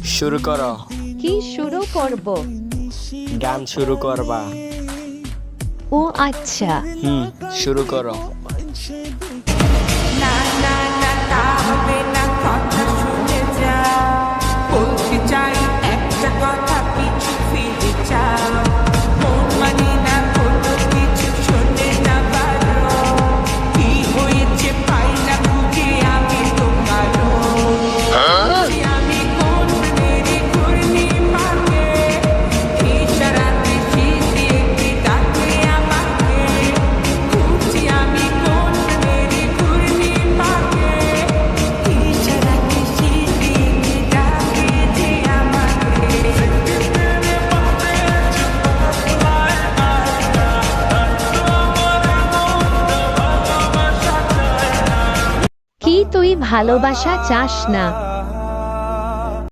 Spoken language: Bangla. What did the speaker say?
শুরু করো। কি শুরু করব? গান শুরু করবা। ও আচ্ছা। শুরু করো। না না না তা হবে না, কথা শুনে যা। বলতে চাই একটা কথা, পিছু ফিরে যাও। মন মানে না কোনো কিছু, শোনে না ভালো। কি হয়েছে পাই না খুঁজে আমি তোমারও। খুঁজছি আমি কোন মেরে ঘূর্ণি পাকে, ইশারাতে শিশি একটি ডাকে আমাকে। খুঁজছি আমি কোন মেরে ঘূর্ণি পাকে, ইশারাতে শিশি একটি ডাকে যে আমাকে। কি তুই ভালোবাসা চাস না?